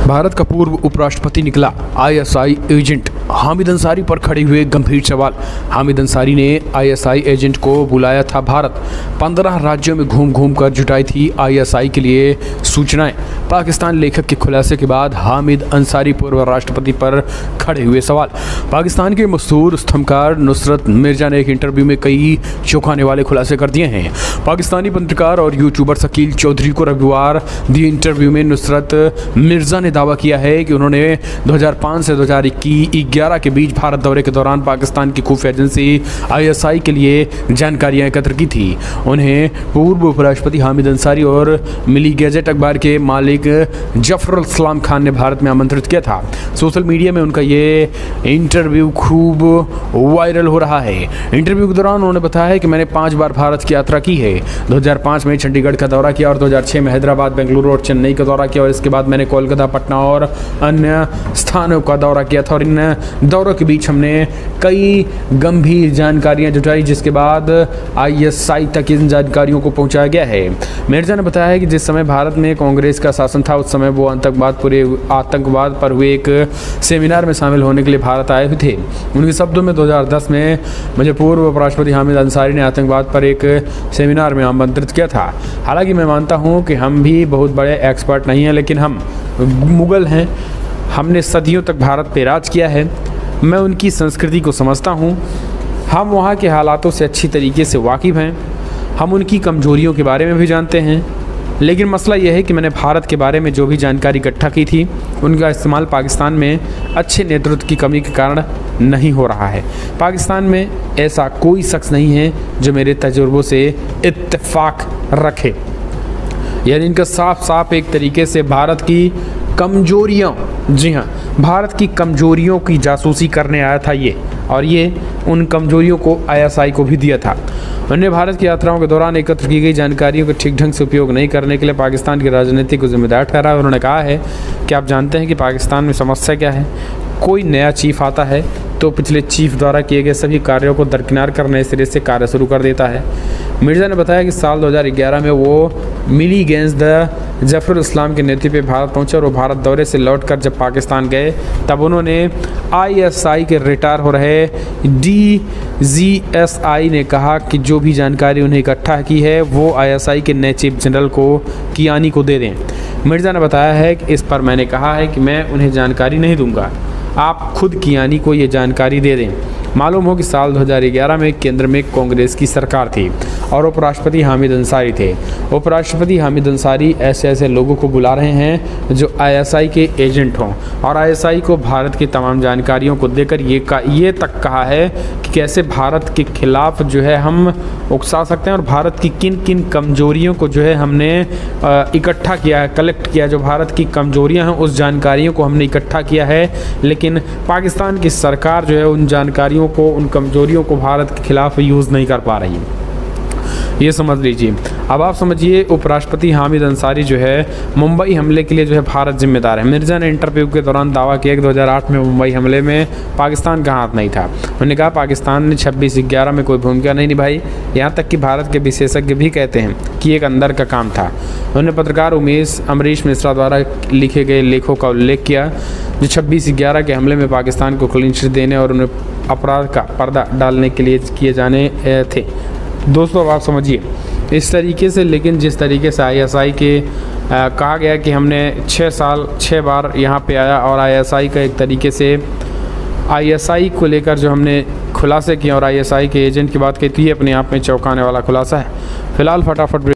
भारत का पूर्व उपराष्ट्रपति निकला आईएसआई एजेंट। हामिद अंसारी पर खड़े हुए गंभीर सवाल। हामिद अंसारी ने आईएसआई एजेंट को बुलाया था भारत। 15 राज्यों में घूम घूम कर जुटाई थी आईएसआई के लिए सूचनाएं। पाकिस्तान लेखक के खुलासे के बाद हामिद अंसारी पूर्व राष्ट्रपति पर खड़े हुए सवाल। पाकिस्तान के मशहूर स्तंभकार नुसरत मिर्जा ने एक इंटरव्यू में कई चौंकाने वाले खुलासे कर दिए हैं। पाकिस्तानी पत्रकार और यूट्यूबर शकील चौधरी को रविवार दिए इंटरव्यू में नुसरत मिर्जा ने दावा किया है कि उन्होंने 2005 से 2011 के बीच भारत दौरे के दौरान पाकिस्तान की खुफिया एजेंसी आईएसआई के लिए जानकारियां एकत्र की थी। उन्हें पूर्व उपराष्ट्रपति हामिद अंसारी और मिली गैजेट अखबार के मालिक जफर इस्लाम खान ने भारत में आमंत्रित किया था। सोशल मीडिया में उनका ये इंटरव्यू खूब वायरल हो रहा है। इंटरव्यू के दौरान उन्होंने बताया है कि मैंने 5 बार भारत की यात्रा की है। 2005 में चंडीगढ़ का दौरा किया और 2006 में हैदराबाद, बेंगलुरु और चेन्नई का दौरा किया और इसके बाद मैंने कोलकाता, पटना और अन्य स्थानों का दौरा किया था और इन दौरों के बीच हमने कई गंभीर जानकारियां जुटाई, जिसके बाद आईएसआई तक इन जानकारियों को पहुंचाया गया है। मिर्जा ने बताया है कि जिस समय भारत में कांग्रेस का शासन था उस समय वो आतंकवाद पर हुए एक सेमिनार में शामिल होने के लिए भारत आए हुए थे। उनके शब्दों में 2010 में मुझे पूर्व उपराष्ट्रपति हामिद अंसारी ने आतंकवाद पर एक सेमिनार में आमंत्रित किया था। हालांकि मैं मानता हूं कि हम भी बहुत बड़े एक्सपर्ट नहीं हैं, लेकिन हम मुगल हैं। हमने सदियों तक भारत पे राज किया है। मैं उनकी संस्कृति को समझता हूँ। हम वहाँ के हालातों से अच्छी तरीके से वाकिफ़ हैं। हम उनकी कमजोरियों के बारे में भी जानते हैं। लेकिन मसला यह है कि मैंने भारत के बारे में जो भी जानकारी इकट्ठा की थी उनका इस्तेमाल पाकिस्तान में अच्छे नेतृत्व की कमी के कारण नहीं हो रहा है। पाकिस्तान में ऐसा कोई शख्स नहीं है जो मेरे तजुर्बों से इत्तेफाक रखे। यानी इनका साफ साफ एक तरीके से भारत की कमजोरियों, जी हाँ, भारत की कमजोरियों की जासूसी करने आया था ये, और ये उन कमजोरियों को आईएसआई को भी दिया था। उन्होंने भारत की यात्राओं के दौरान एकत्र की गई जानकारियों का ठीक ढंग से उपयोग नहीं करने के लिए पाकिस्तान की राजनीति को जिम्मेदार ठहराया। उन्होंने कहा है कि आप जानते हैं कि पाकिस्तान में समस्या क्या है। कोई नया चीफ आता है तो पिछले चीफ द्वारा किए गए सभी कार्यों को दरकिनार कर नए सिरे से कार्य शुरू कर देता है। मिर्जा ने बताया कि साल 2011 में वो मिली गैंस द जफर इस्लाम के नेतृत्व में भारत पहुंचे और वो भारत दौरे से लौटकर जब पाकिस्तान गए तब उन्होंने आईएसआई के रिटायर हो रहे डीजीएसआई ने कहा कि जो भी जानकारी उन्हें इकट्ठा की है वो आईएसआई के नए चीफ जनरल को कियानी को दे दें। मिर्जा ने बताया है कि इस पर मैंने कहा है कि मैं उन्हें जानकारी नहीं दूंगा, आप खुद कियानी को ये जानकारी दे दें। मालूम हो कि साल 2011 में केंद्र में कांग्रेस की सरकार थी और उपराष्ट्रपति हामिद अंसारी थे। उपराष्ट्रपति हामिद अंसारी ऐसे ऐसे लोगों को बुला रहे हैं जो आईएसआई के एजेंट हों और आईएसआई को भारत की तमाम जानकारियों को देकर ये तक कहा है कि कैसे भारत के खिलाफ जो है हम उकसा सकते हैं और भारत की किन किन कमजोरियों को जो है हमने इकट्ठा किया है, कलेक्ट किया। जो भारत की कमजोरियाँ हैं उस जानकारियों को हमने इकट्ठा किया है, लेकिन पाकिस्तान की सरकार जो है उन जानकारियों को, उन कमजोरियों को भारत के खिलाफ यूज़ नहीं कर पा रही। ये समझ लीजिए। अब आप समझिए, उपराष्ट्रपति हामिद अंसारी जो है मुंबई हमले के लिए जो है भारत जिम्मेदार है। मिर्जा ने इंटरव्यू के दौरान दावा किया कि 2008 में मुंबई हमले में पाकिस्तान का हाथ नहीं था। उन्होंने कहा पाकिस्तान ने 26/11 में कोई भूमिका नहीं निभाई। यहाँ तक कि भारत के विशेषज्ञ भी कहते हैं कि एक अंदर का काम था। उन्होंने पत्रकार अमरीश मिश्रा द्वारा लिखे गए लेखों का उल्लेख किया जो 26/11 के हमले में पाकिस्तान को क्लीन चिट देने और उन्हें अपराध का पर्दा डालने के लिए किए जाने थे। दोस्तों, अब आप समझिए इस तरीके से, लेकिन जिस तरीके से आईएसआई के कहा गया कि हमने 6 बार यहाँ पे आया और आईएसआई का एक तरीके से आईएसआई को लेकर जो हमने खुलासे किए और आईएसआई के एजेंट की बात की, तो ये अपने आप में चौंकाने वाला खुलासा है। फिलहाल फटाफट